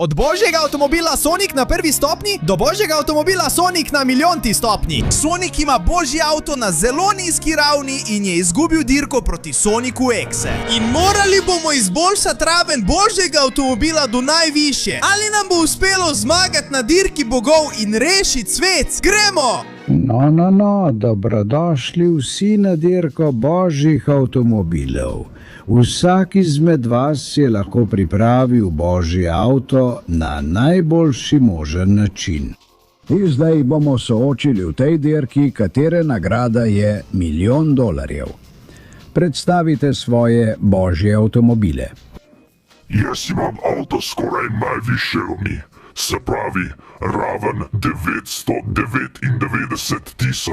Od božjega avtomobila Sonic na prvi stopni do božjega avtomobila Sonic na milijonti stopni. Sonic ima božji avto na zelo nizki ravni in je izgubil dirko proti Sonicu X. In morali bomo izboljšati raven božjega avtomobila do najvišje. Ali nam bo uspelo zmagati na dirki bogov in rešiti svet? Gremo! No, dobrodošli vsi na dirko božjih avtomobilov. Vsak izmed vas je lahko pripravil božji avto na najboljši možen način. In zdaj bomo soočili v tej dirki, katere nagrada je $1 milijon. Predstavite svoje božje avtomobile. Jaz imam avto skoraj najvišje ravni, se pravi raven 999.000,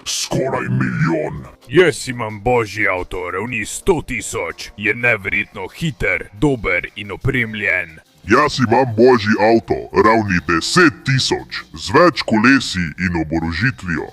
skoraj milijon. Jaz imam božji avto ravni 100.000, je neverjetno hiter, dober in opremljen. Jaz imam božji avto ravni 10.000, z več kolesi in oborožitvijo.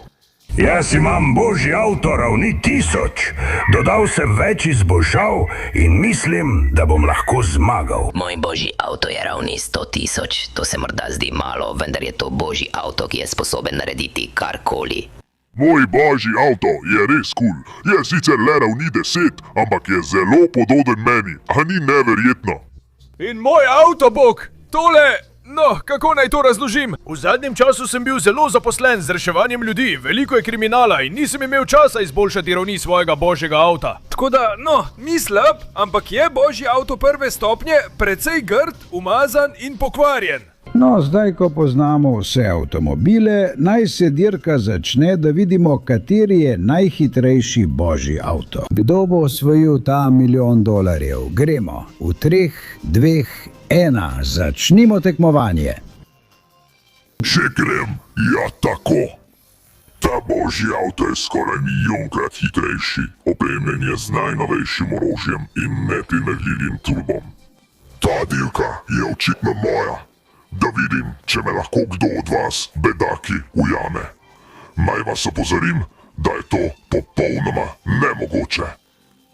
Jaz imam božji avto ravni 1000, dodal sem več izboljšav in mislim, da bom lahko zmagal. Moj božji avto je ravni 100.000, to se morda zdi malo, vendar je to božji avto, ki je sposoben narediti karkoli. Moj božji avto je res kul. Je sicer le ravni 10, ampak je zelo podoben meni, a ni neverjetno. In moj avtobog, tole... No, kako naj to razložim? V zadnjem času sem bil zelo zaposlen z reševanjem ljudi, veliko je kriminala in nisem imel časa izboljšati ravni svojega božjega avta. Tako da, ni slab, ampak je božji avto prve stopnje precej grd, umazan in pokvarjen. No, zdaj, ko poznamo vse avtomobile, naj se dirka začne, da vidimo, kateri je najhitrejši božji avto. Kdo bo osvojil ta $1 milijon? Gremo. V 3, 2, 1. Začnimo tekmovanje. Če grem, ja tako. Ta božji avto je skoraj milijonkrat hitrejši, opremljen je z najnovejšim orožjem in neprimerljivim turbom. Ta dirka je očitno moja. Da vidim, če me lahko kdo od vas, bedaki, ujame. Naj vas opozorim, da je to popolnoma nemogoče.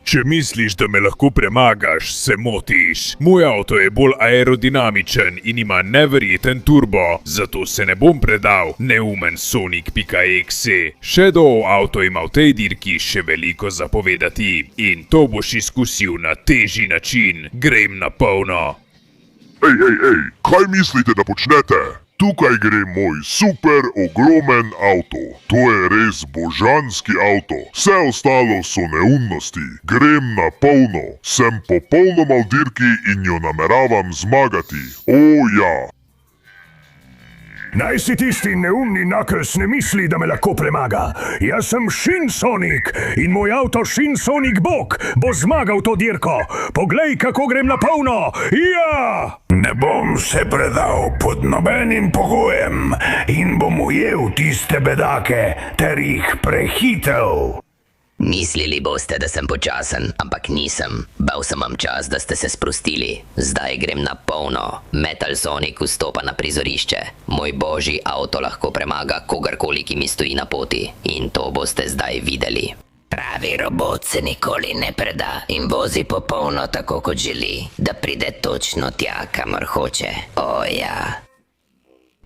Če misliš, da me lahko premagaš, se motiš. Moj avto je bolj aerodinamičen in ima neverjeten turbo, zato se ne bom predal, neumen Sonic.exe. Shadow avto ima v tej dirki še veliko zapovedati in to boš izkusil na težji način. Grem na polno. Ej, kaj mislite, da počnete? Tukaj gre moj super ogromen avto. To je res božanski avto. Vse ostalo so neumnosti. Grem na polno. Sem popolnoma v dirki in jo nameravam zmagati. O ja. Naj si tisti neumni nakrs ne misli, da me lahko premaga. Jaz sem Shin Sonic in moj avto Shin Sonic Bog bo zmagal to dirko. Poglej, kako grem na polno. Ja! Ne bom se predal pod nobenim pogojem in bom ujel tiste bedake ter jih prehitel. Mislili boste, da sem počasen, ampak nisem. Bal sem vam čas, da ste se sprostili. Zdaj grem na polno. Metal Sonic vstopa na prizorišče. Moj božji avto lahko premaga kogarkoli, ki mi stoji na poti. In to boste zdaj videli. Pravi robot se nikoli ne preda in vozi popolno tako, kot želi, da pride točno tja, kamor hoče. O ja.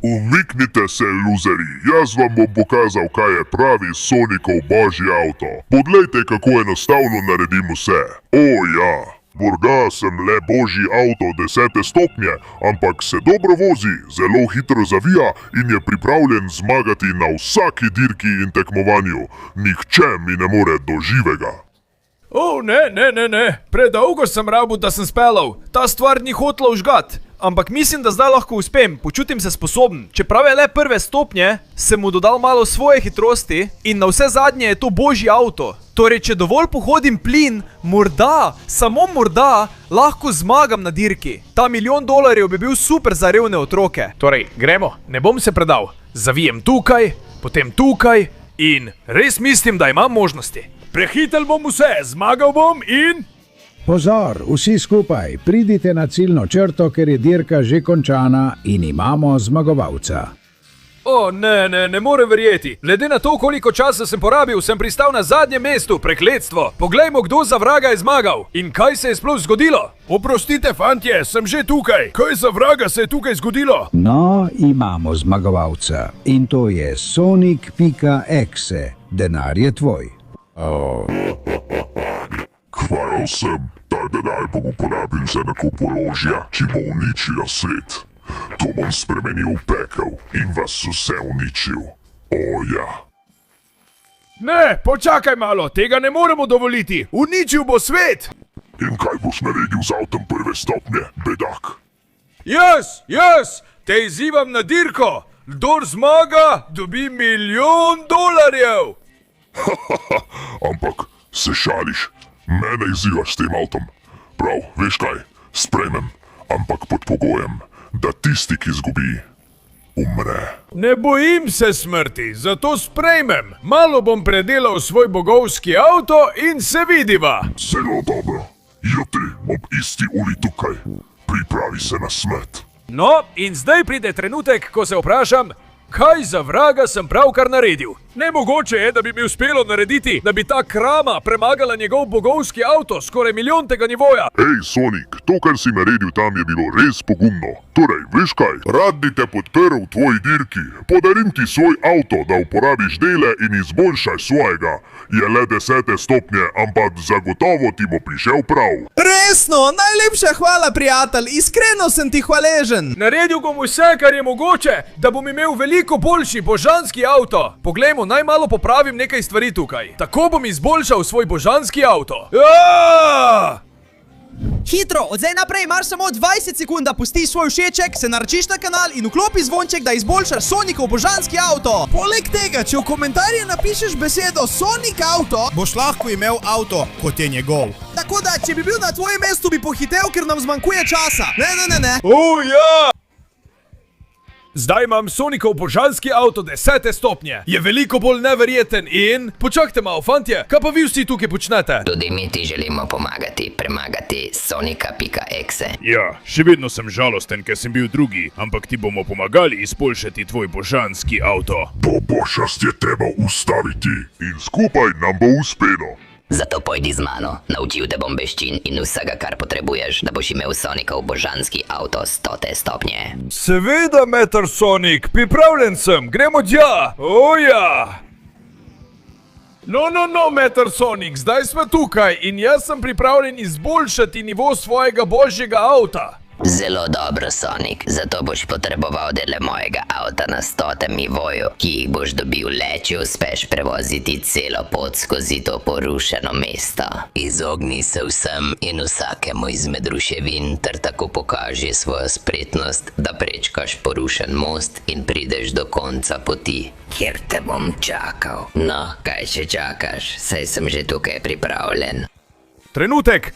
Umiknite se, luzeri, jaz vam bom pokazal, kaj je pravi Sonicov božji avto. Poglejte, kako enostavno naredim vse. O ja, morda sem le božji avto 10. stopnje, ampak se dobro vozi, zelo hitro zavija in je pripravljen zmagati na vsaki dirki in tekmovanju. Nihče mi ne more do živega. Ne, predolgo sem rabil, da sem speljal. Ta stvar ni hotla užgat. Ampak mislim, da zdaj lahko uspem, počutim se sposoben. Čeprav je le prve stopnje, sem mu dodal malo svoje hitrosti in na vse zadnje je to božji avto. Torej, če dovolj pohodim plin, morda, samo morda, lahko zmagam na dirki. Ta $1 milijon bi bil super za revne otroke. Torej, gremo, ne bom se predal. Zavijem tukaj, potem tukaj in res mislim, da imam možnosti. Prehitel bom vse, zmagal bom in... Pozor, vsi skupaj, pridite na ciljno črto, ker je dirka že končana in imamo zmagovalca. O, ne morem verjeti. Glede na to, koliko časa sem porabil, sem pristal na zadnjem mestu, prekletstvo. Poglejmo, kdo za vraga je zmagal. In kaj se je sploh zgodilo? Oprostite, fantje, sem že tukaj. Kaj za vraga se je tukaj zgodilo? No, imamo zmagovalca in to je Sonic.exe. Denar je tvoj. Hvala sem, ta denar bom uporabil za nakup orožja, ki bo uničila svet. To bom spremenil v pekel in vas vse uničil. O ja. Ne, počakaj malo, tega ne moremo dovoliti. Uničil bo svet. In kaj boš naredil z avtom prve stopnje, bedak? Jaz, te izzivam na dirko. Kdor zmaga, dobi $1 000 000. Ampak se šališ, mene izzivaš s tem avtom. Prav, veš kaj, sprejmem, ampak pod pogojem, da tisti, ki izgubi, umre. Ne bojim se smrti, zato sprejmem. Malo bom predelal svoj bogovski avto in se vidiva. Zelo dobro, jutri ob isti uri tukaj. Pripravi se na smrt. No, in zdaj pride trenutek, ko se vprašam, kaj za vraga sem pravkar naredil. Nemogoče je, da bi mi uspelo narediti, da bi ta krama premagala njegov bogovski avto skoraj milijontega nivoja. Ej, Sonic, to, kar si naredil tam, je bilo res pogumno. Torej, veš kaj, rad bi te podprl v tvoji dirki. Podarim ti svoj avto, da uporabiš dele in izboljšaj svojega. Je le 10. stopnje, ampak zagotovo ti bo prišel prav. Resno, najlepša hvala, prijatelj, iskreno sem ti hvaležen. Naredil bom vse, kar je mogoče, da bom imel veliko boljši božanski avto. Poglejmo, naj malo popravim nekaj stvari tukaj. Tako bom izboljšal svoj božanski avto. Hitro, od zdaj naprej imaš samo 20 sekund, da pustiš svoj všeček, se naročiš na kanal in vklopi zvonček, da izboljšaš Sonicov božanski avto. Poleg tega, če v komentarje napišeš besedo Sonic avto, boš lahko imel avto, kot je njegov. Tako da, če bi bil na tvojem mestu, bi pohitev, ker nam zmanjkuje časa. Ne. O ja! Zdaj imam Sonicov božanski avto 10. stopnje. Je veliko bolj neverjeten in... Počakajte malo, fantje, kaj pa vi vsi tukaj počnete? Tudi mi ti želimo pomagati, premagati Sonica.exe. Ja, še vedno sem žalosten, ker sem bil drugi, ampak ti bomo pomagali izboljšati tvoj božanski avto. To pošast je treba ustaviti in skupaj nam bo uspelo. Zato pojdi z mano, naučil te bom veščin in vsega, kar potrebuješ, da boš imel Sonicov božanski avto 100. stopnje. Seveda, Metal Sonic, pripravljen sem, gremo tja. O ja! No, Metal Sonic, zdaj smo tukaj in jaz sem pripravljen izboljšati nivo svojega božjega avta. Zelo dobro, Sonic, zato boš potreboval dele mojega avta na 100. nivoju, ki jih boš dobil le, če uspeš prevoziti celo pot skozi to porušeno mesto. Izogni se vsem in vsakemu izmed ruševin ter tako pokaži svojo spretnost, da prečkaš porušen most in prideš do konca poti, kjer te bom čakal. No, kaj še čakaš, saj sem že tukaj pripravljen. Trenutek,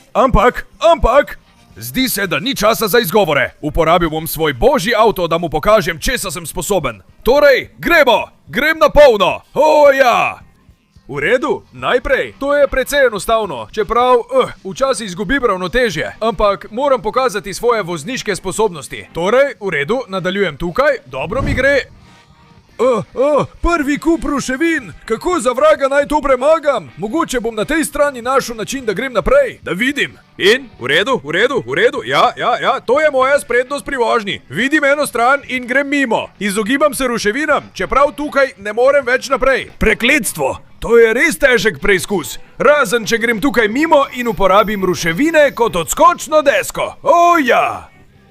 ampak... Zdi se, da ni časa za izgovore. Uporabil bom svoj božji avto, da mu pokažem, česa sem sposoben. Torej, grem na polno. O ja! V redu, najprej. To je precej enostavno, čeprav včasih izgubim ravnotežje. Ampak moram pokazati svoje vozniške sposobnosti. Torej, v redu, nadaljujem tukaj, dobro mi gre. Prvi kup ruševin, kako za vraga naj to premagam? Mogoče bom na tej strani našel način, da grem naprej, da vidim. In, v redu, ja, to je moja spretnost pri vožnji. Vidim eno stran in grem mimo. Izogibam se ruševinam, čeprav tukaj ne morem več naprej. Prekletstvo, to je res težek preizkus. Razen, če grem tukaj mimo in uporabim ruševine kot odskočno desko. O ja!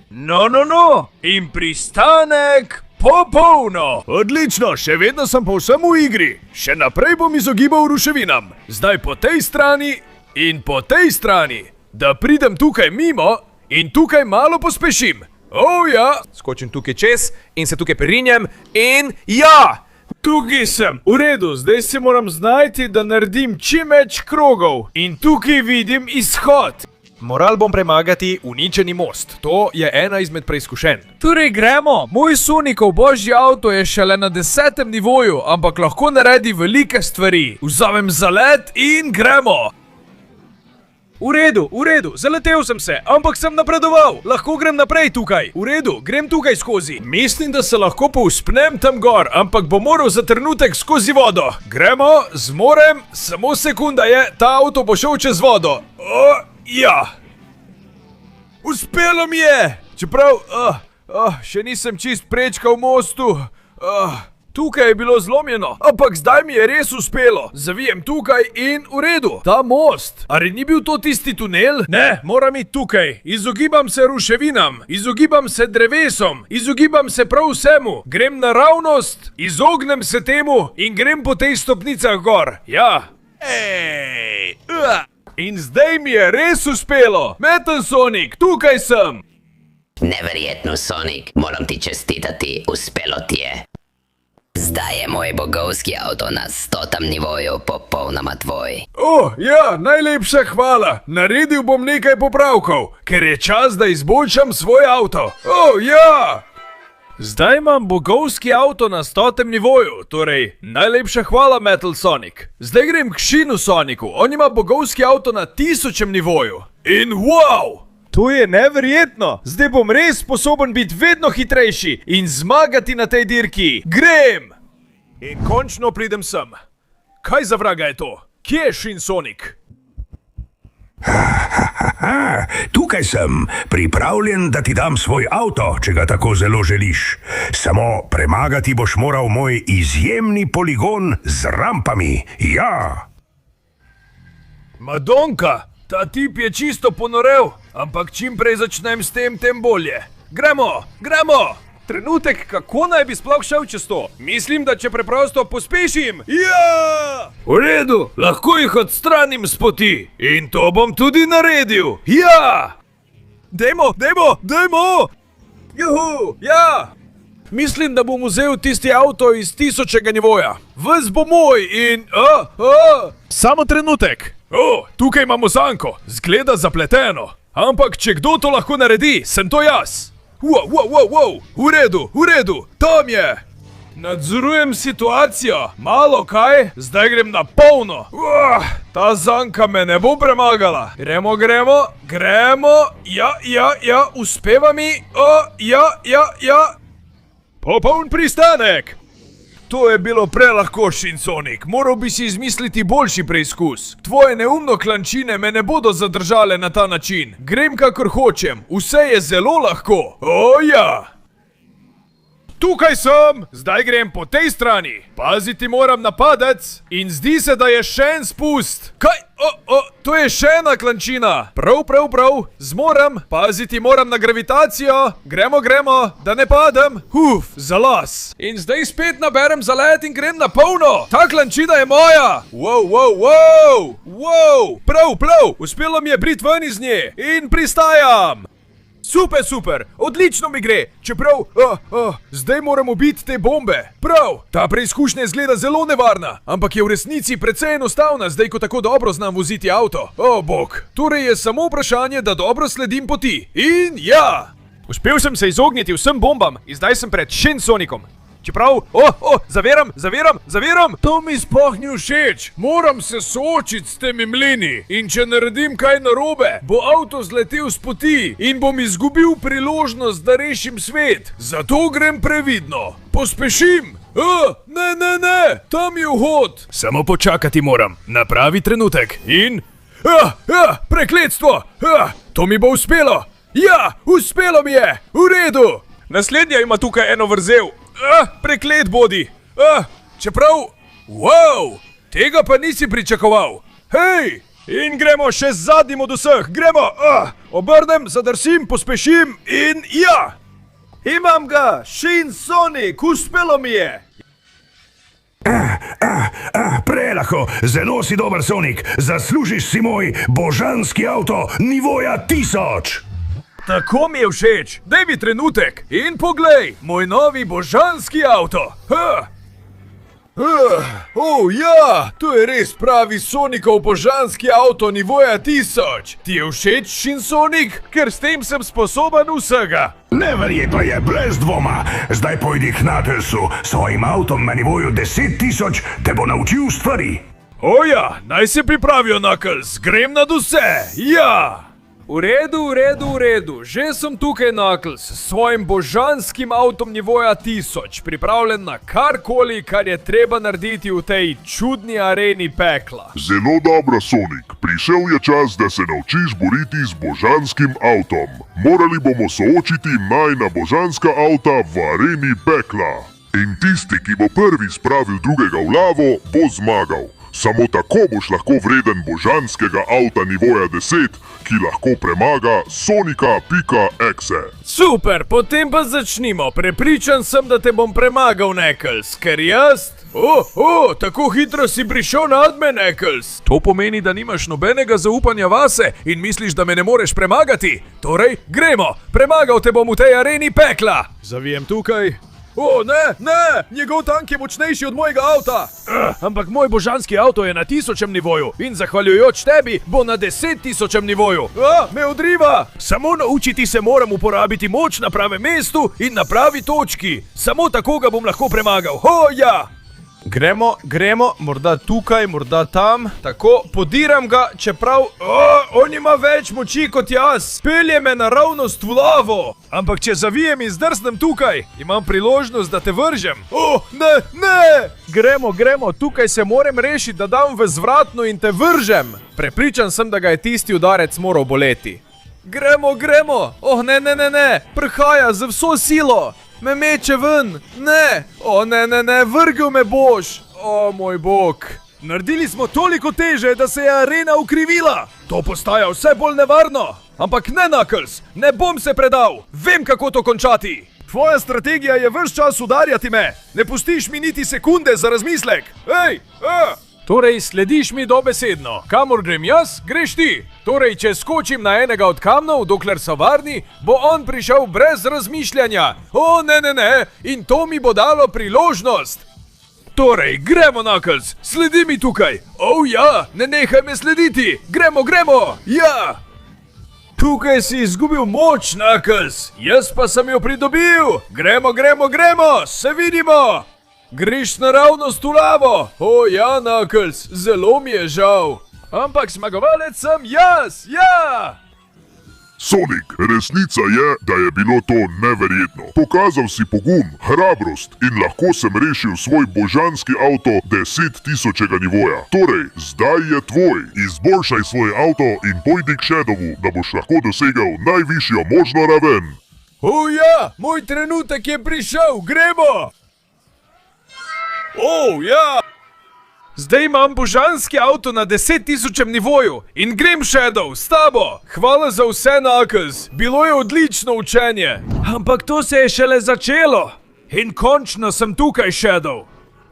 No, in pristanek... Popolno! Odlično, še vedno sem povsem v igri. Še naprej bom izogibal ruševinam. Zdaj po tej strani in po tej strani. Da pridem tukaj mimo in tukaj malo pospešim. O ja! Skočim tukaj čez in se tukaj perinjem in ja! Tukaj sem. V redu, zdaj se moram znajti, da naredim čim več krogov. In tukaj vidim izhod. Moral bom premagati uničeni most. To je ena izmed preizkušenj. Torej gremo. Moj Sonicov božji avto je šele na 10. nivoju, ampak lahko naredi velike stvari. Vzamem zalet in gremo. V redu, zaletel sem se, ampak sem napredoval. Lahko grem naprej tukaj. V redu, grem tukaj skozi. Mislim, da se lahko povzpnem tam gor, ampak bom moral za trenutek skozi vodo. Gremo, zmorem, samo sekunda je, ta avto bo šel čez vodo. Ja. Uspelo mi je! Čeprav, še nisem čist prečkal mostu. Tukaj je bilo zlomljeno, ampak zdaj mi je res uspelo. Zavijem tukaj in v redu. Ta most, ali ni bil to tisti tunel? Ne, moram iti tukaj. Izogibam se ruševinam, izogibam se drevesom, izogibam se prav vsemu. Grem naravnost, izognem se temu in grem po tej stopnicah gor. Ja. Ej, in zdaj mi je res uspelo. Metal Sonic, tukaj sem. Neverjetno, Sonic, moram ti čestitati, uspelo ti je. Zdaj je moj bogovski avto na 100. nivoju popolnoma tvoj. Ja, najlepša hvala. Naredil bom nekaj popravkov, ker je čas, da izboljšam svoj avto. Ja! Zdaj imam bogovski avto na 100. nivoju, torej najlepša hvala, Metal Sonic. Zdaj grem k Shinu Sonicu, on ima bogovski avto na 1000. nivoju. In wow! To je neverjetno! Zdaj bom res sposoben biti vedno hitrejši in zmagati na tej dirki. Grem! In končno pridem sem. Kaj za vraga je to? Kje je Shin Sonic? Tukaj sem, pripravljen, da ti dam svoj avto, če ga tako zelo želiš. Samo premagati boš moral moj izjemni poligon z rampami. Ja! Madonka, ta tip je čisto ponorel, ampak čim prej začnem s tem, tem bolje. Gremo! Trenutek, kako naj bi sploh šel čez to? Mislim, da če preprosto pospešim. Ja! V redu, lahko jih odstranim z poti. In to bom tudi naredil. Ja! Dajmo! Juhu, ja! Mislim, da bom vzel tisti avto iz 1000. nivoja. Ves bo moj in... Samo trenutek. Tukaj imamo zanko. Zgleda zapleteno. Ampak, če kdo to lahko naredi, sem to jaz. Wow. V redu. Tam je. Nadzorujem situacijo. Malo kaj? Zdaj grem na polno. Ta zanka me ne bo premagala. Gremo. Ja. Uspeva mi. Ja. Popoln pristanek. To je bilo prelahko, Shin Sonic. Moral bi si izmisliti boljši preizkus. Tvoje neumno klančine me ne bodo zadržale na ta način. Grem kakor hočem. Vse je zelo lahko. Ja! Tukaj sem! Zdaj grem po tej strani. Paziti moram na padec. In zdi se, da je še en spust. Kaj? To je še ena klančina. Prav. Zmoram. Paziti moram na gravitacijo. Gremo, da ne padem. Za las. In zdaj spet naberem zalet in grem na polno. Ta klančina je moja. Wow. Prav. Uspelo mi je brit ven iz nje. In pristajam. Super, odlično mi gre, čeprav, zdaj moramo biti te bombe. Prav, ta preizkušnja izgleda zelo nevarna, ampak je v resnici precej enostavna, zdaj ko tako dobro znam voziti avto. Bog, torej je samo vprašanje, da dobro sledim poti. In ja! Uspel sem se izogniti vsem bombam in zdaj sem pred Shin Sonicom. Čeprav, zaviram! To mi sploh ni všeč. Moram se soočiti s temi mlini. In če naredim kaj narobe, bo avto zletel s poti in bom izgubil priložnost, da rešim svet. Zato grem previdno. Pospešim. Ne, tam je vhod. Samo počakati moram. Na pravi trenutek. In... prekletstvo. To mi bo uspelo. Ja, uspelo mi je. V redu. Naslednja ima tukaj eno vrzel. Preklet bodi. Čeprav, wow, tega pa nisi pričakoval. Hej, in gremo še z zadnjim od vseh. Gremo, obrnem, zadrsim, pospešim in ja. Imam ga, Shin Sonic, uspelo mi je. Prelahko, zelo si dober, Sonic. Zaslužiš si moj božanski avto nivoja 1000. Tako mi je všeč. Daj mi trenutek in poglej, moj novi božanski avto. Ja, to je res pravi Sonicov božanski avto nivoja 1000. Ti je všeč, Shin Sonic? Ker s tem sem sposoben vsega. Neverjetno je, brez dvoma. Zdaj pojdi k Knucklesu, svojim avtom na nivoju 10 000 te bo naučil stvari. O ja, naj se pripravijo, Knuckles, grem nad vse, ja! V redu, že sem tukaj, Knuckles, s svojim božanskim avtom nivoja 1000, pripravljen na karkoli, kar je treba narediti v tej čudni areni pekla. Zelo dobro, Sonic. Prišel je čas, da se naučiš boriti z božanskim avtom. Morali bomo soočiti najna božanska avta v areni pekla. In tisti, ki bo prvi spravil drugega v lavo, bo zmagal. Samo tako boš lahko vreden božanskega avta nivoja 10, ki lahko premaga Sonika.exe. Super, potem pa začnimo. Prepričan sem, da te bom premagal, Knuckles, ker jaz... tako hitro si prišel nad me, Knuckles. To pomeni, da nimaš nobenega zaupanja vase in misliš, da me ne moreš premagati. Torej, gremo, premagal te bom v tej areni pekla. Zavijem tukaj. Ne, njegov tank je močnejši od mojega avta. Ampak moj božanski avto je na 1000 nivoju in zahvaljujoč tebi bo na 10.000 nivoju. Me odriva. Samo naučiti se moram uporabiti moč na pravem mestu in na pravi točki. Samo tako ga bom lahko premagal. Ja! Gremo, morda tukaj, morda tam. Tako, podiram ga, čeprav... on ima več moči kot jaz. Pelje me naravnost v lavo. Ampak če zavijem in zdrsnem tukaj, imam priložnost, da te vržem. Ne! Gremo, tukaj se moram rešiti, da dam v zvratno in te vržem. Prepričan sem, da ga je tisti udarec moral boleti. Gremo. Ne, prihaja z vso silo. Me meče ven, ne, vrgel me boš, moj bog. Naredili smo toliko teže, da se je arena ukrivila. To postaja vse bolj nevarno. Ampak ne, Knuckles, ne bom se predal, vem, kako to končati. Tvoja strategija je ves čas udarjati me, ne pustiš mi niti sekunde za razmislek. Torej, slediš mi dobesedno. Kamor grem jaz, greš ti. Torej, če skočim na enega od kamnov, dokler so varni, bo on prišel brez razmišljanja. Ne. In to mi bo dalo priložnost. Torej, gremo, Knuckles, sledi mi tukaj. Ja, ne nehaj me slediti. Gremo, ja. Tukaj si izgubil moč, Knuckles. Jaz pa sem jo pridobil. Gremo, se vidimo. Greš naravnost v lavo. Ja, Knuckles, zelo mi je žal. Ampak zmagovalec sem jaz, ja! Sonic, resnica je, da je bilo to neverjetno. Pokazal si pogum, hrabrost in lahko sem rešil svoj božanski avto 10.000 nivoja. Torej, zdaj je tvoj. Izboljšaj svoj avto in pojdi k Shadowu, da boš lahko dosegel najvišjo možno raven. Ja, moj trenutek je prišel, gremo! Ja! Zdaj imam božanski avto na 10.000 nivoju in grem, Shadow, s tabo. Hvala za vse, Knuckles. Bilo je odlično učenje. Ampak to se je šele začelo. In končno sem tukaj, Shadow.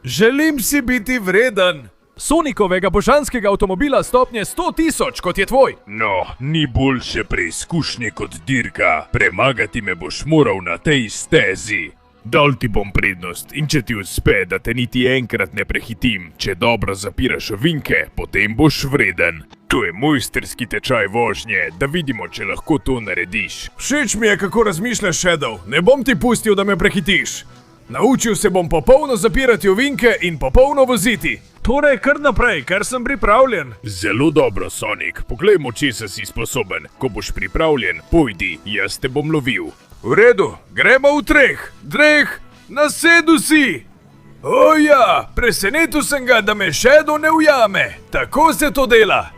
Želim si biti vreden Sonikovega božanskega avtomobila stopnje 100.000, kot je tvoj. No, ni boljše preizkušnje kot dirka. Premagati me boš moral na tej stezi. Dal ti bom prednost in če ti uspe, da te niti enkrat ne prehitim, če dobro zapiraš ovinke, potem boš vreden. To je mojsterski tečaj vožnje, da vidimo, če lahko to narediš. Všeč mi je, kako razmišljaš, Shadow. Ne bom ti pustil, da me prehitiš. Naučil se bom popolno zapirati ovinke in popolno voziti. Torej, kar naprej, ker sem pripravljen. Zelo dobro, Sonic. Poglejmo, česa si sposoben. Ko boš pripravljen, pojdi, jaz te bom lovil. V redu, gremo v treh. Nasedu si. Ja, presenetil sem ga, da me Shadow ne ujame. Tako se to dela.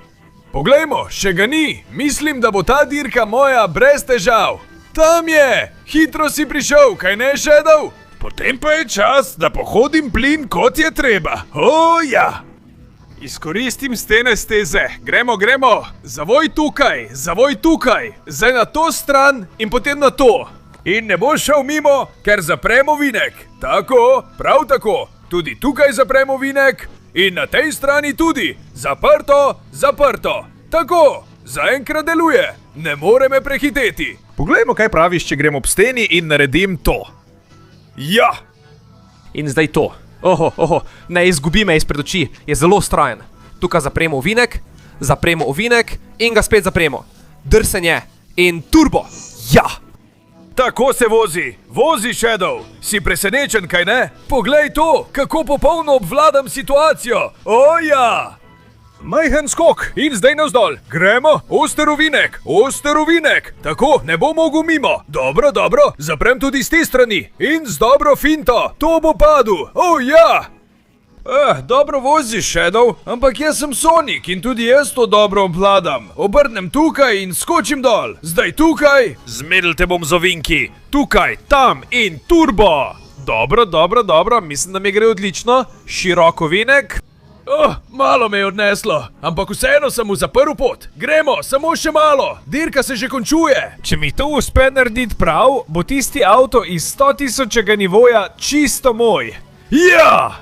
Poglejmo, še ga ni. Mislim, da bo ta dirka moja brez težav. Tam je. Hitro si prišel, kaj ne, Shadow? Potem pa je čas, da pohodim plin, kot je treba. Ja. Izkoristim stene steze. Gremo. Zavoj tukaj. Zdaj na to stran in potem na to. In ne boš šel mimo, ker zapremo ovinek. Tako, prav tako. Tudi tukaj zapremo ovinek. In na tej strani tudi. Zaprto. Tako, zaenkrat deluje. Ne more me prehiteti. Poglejmo, kaj praviš, če grem ob steni in naredim to. Ja! In zdaj to. Ne izgubi me izpred oči, je zelo strajen. Tukaj zapremo ovinek in ga spet zapremo. Drsenje in turbo. Ja! Tako se vozi. Vozi, Shadow. Si presenečen, kaj ne? Poglej to, kako popolno obvladam situacijo. Ja! Majhen skok in zdaj navzdol. Gremo, oster ovinek. Tako, ne bo mogel mimo. Dobro, zaprem tudi z te strani. In z dobro finto, to bo padel. Ja! Dobro voziš, Shadow, ampak jaz sem Sonic in tudi jaz to dobro obvladam. Obrnem tukaj in skočim dol. Zdaj tukaj, zmedl te bom z ovinki. Tukaj, tam in turbo. Dobro, mislim, da mi gre odlično. Širok ovinek. Malo me je odneslo, ampak vseeno sem mu zaprl pot. Gremo, samo še malo. Dirka se že končuje. Če mi to uspe narediti prav, bo tisti avto iz 100.000 nivoja čisto moj. Ja!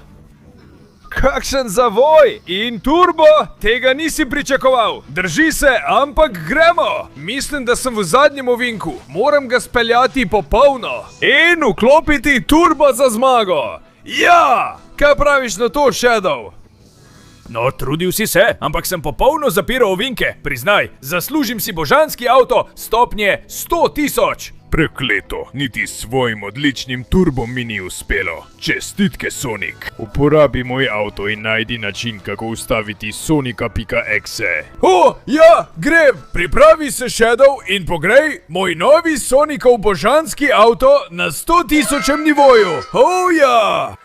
Kakšen zavoj in turbo, tega nisi pričakoval. Drži se, ampak gremo. Mislim, da sem v zadnjem ovinku. Moram ga speljati popolno. In vklopiti turbo za zmago. Ja! Kaj praviš na to, Shadow? No, trudil si se, ampak sem popolno zapiral ovinke. Priznaj, zaslužim si božanski avto stopnje 100.000. Prekleto, niti s svojim odličnim turbom mi ni uspelo. Čestitke, Sonic. Uporabi moj avto in najdi način, kako ustaviti Sonika.exe. Ja, grem. Pripravi se, Shadow, in pogrej moj novi Sonicov božanski avto na 100.000 nivoju. Ja!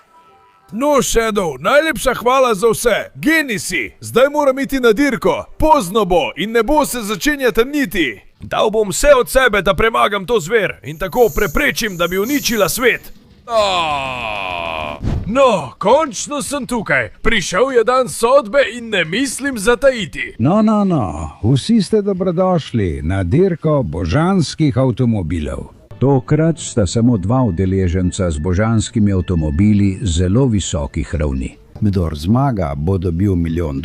No, Shadow, najlepša hvala za vse. Genij si. Zdaj moram iti na dirko. Pozno bo in ne bo se začenja temniti. Dal bom vse od sebe, da premagam to zver in tako preprečim, da bi uničila svet. No, končno sem tukaj. Prišel je dan sodbe in ne mislim zatajiti. No, vsi ste dobrodošli na dirko božanskih avtomobilov. Tokrat sta samo dva udeleženca z božanskimi avtomobili zelo visokih ravni. Kdor zmaga, bo dobil $1 milijon,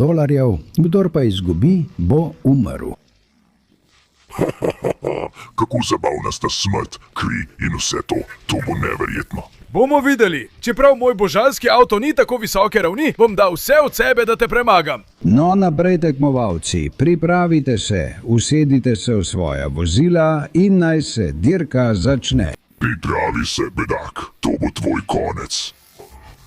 kdor pa izgubi, bo umrl. Kako zabavna sta smrt, kri in vse to. To bo neverjetno. Bomo videli. Čeprav moj božanski avto ni tako visoke ravni, bom dal vse od sebe, da te premagam. No, naprej tekmovalci, pripravite se, usedite se v svoja vozila in naj se dirka začne. Pripravi se, bedak. To bo tvoj konec.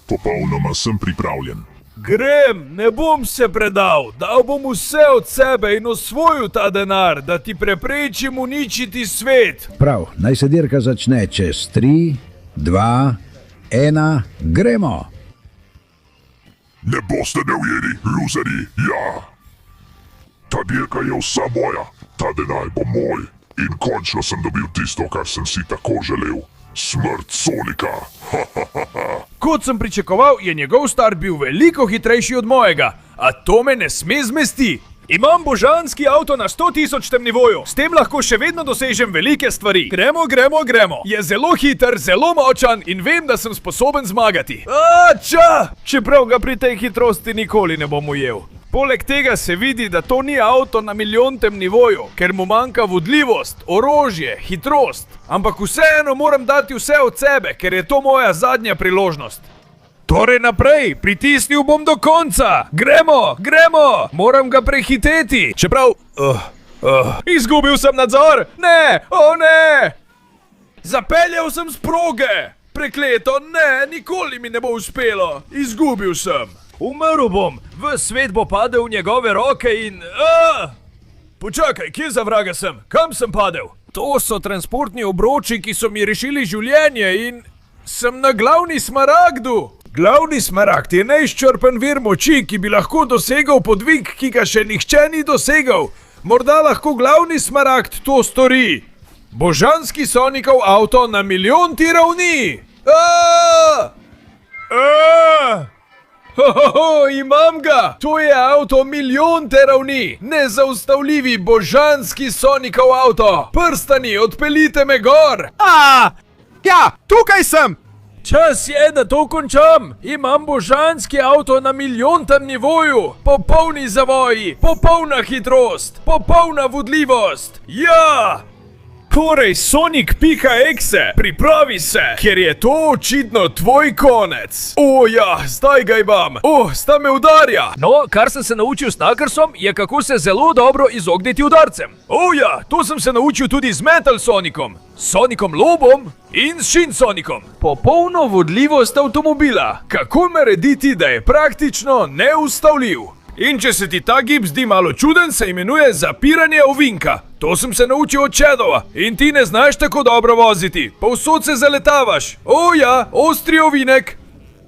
Popolnoma sem pripravljen. Grem, ne bom se predal. Dal bom vse od sebe in osvojil ta denar, da ti preprečim uničiti svet. Prav, naj se dirka začne čez 3, 2, 1, gremo! Ne boste neujeli, luzeri, ja! Ta dirka je vsa moja, ta denar bo moj. In končno sem dobil tisto, kar sem si tako želel. Smrt Sonika! Kot sem pričakoval, je njegov start bil veliko hitrejši od mojega, a to me ne sme zmesti. Imam božanski avto na 100.000 nivoju, s tem lahko še vedno dosežem velike stvari. Gremo. Je zelo hiter, zelo močan in vem, da sem sposoben zmagati. Čeprav ga pri tej hitrosti nikoli ne bom ujel. Poleg tega se vidi, da to ni avto na milijontem nivoju, ker mu manjka vodljivost, orožje, hitrost. Ampak vseeno moram dati vse od sebe, ker je to moja zadnja priložnost. Torej naprej, pritisnil bom do konca. Gremo. Moram ga prehiteti. Čeprav... Izgubil sem nadzor. Ne. Zapeljal sem s proge. Prekleto, ne, nikoli mi ne bo uspelo. Izgubil sem. Umrl bom. Ves svet bo padel v njegove roke in... Počakaj, kje za vraga sem? Kam sem padel? To so transportni obroči, ki so mi rešili življenje in... Sem na glavni smaragdu. Glavni smaragd je neizčrpen vir moči, ki bi lahko dosegal podvig, ki ga še nihče ni dosegal. Morda lahko glavni smaragd to stori. Božanski Sonicov avto na 1.000.000 ravni. Imam ga! To je avto 1.000.000 ravni. Nezaustavljivi božanski Sonicov avto. Prstani, odpeljite me gor. Ja, tukaj sem! Čas je, da to končam. Imam božanski avto na 1.000.000 nivoju. Popolni zavoji, popolna hitrost, popolna vodljivost. Ja! Torej, Sonic.exe, pripravi se, ker je to očitno tvoj konec. Ja, zdaj ga imam. Sta me udarja. No, kar sem se naučil s Knucklesom, je kako se zelo dobro izogniti udarcem. Ja, to sem se naučil tudi z Metal Sonicom, Sonicom Lobom in s Shin Sonicom. Popolno vodljivost avtomobila. Kako narediti, da je praktično neustavljiv. In če se ti ta gib zdi malo čuden, se imenuje zapiranje ovinka. To sem se naučil od Shadova. In ti ne znaš tako dobro voziti. Povsod se zaletavaš. O ja, ostri ovinek.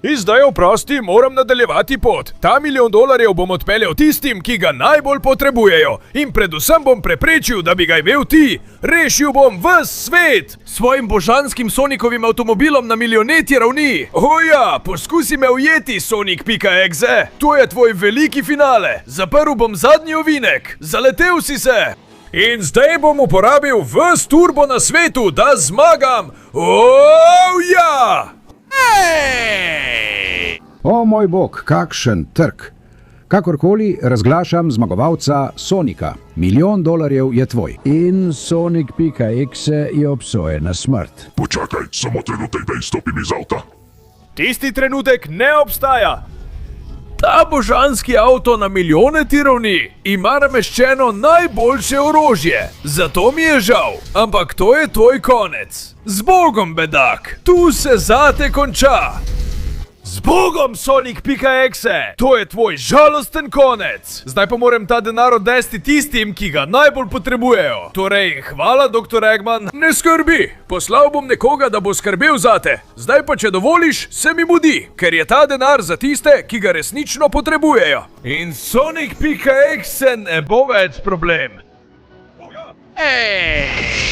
In zdaj oprosti, moram nadaljevati pot. Ta $1 milijon bom odpeljal tistim, ki ga najbolj potrebujejo. In predvsem bom preprečil, da bi ga imel ti. Rešil bom ves svet. Svojim božanskim Sonikovim avtomobilom na milijoneti ravni. O ja, poskusi me ujeti, Sonic.exe. To je tvoj veliki finale. Zaprl bom zadnji ovinek. Zaletel si se. In zdaj bom uporabil ves turbo na svetu, da zmagam. O ja! O moj bog, kakšen trg! Kakorkoli razglašam zmagovalca Sonika. $1 milijon je tvoj. In Sonic.exe je obsojen na smrt. Počakaj, samo trenutek, da izstopim iz avta. Tisti trenutek ne obstaja. Ta božanski avto na milijone ravni ima nameščeno najboljše orožje. Zato mi je žal, ampak to je tvoj konec. Z Bogom, bedak, tu se zate konča. Z Bogom, Sonic.exe! To je tvoj žalosten konec! Zdaj pa moram ta denar odnesti tistim, ki ga najbolj potrebujejo. Torej, hvala, dr. Eggman. Ne skrbi, poslal bom nekoga, da bo skrbel zate. Zdaj pa, če dovoliš, se mi mudi, ker je ta denar za tiste, ki ga resnično potrebujejo. In Sonic.exe ne bo več problem. Ej!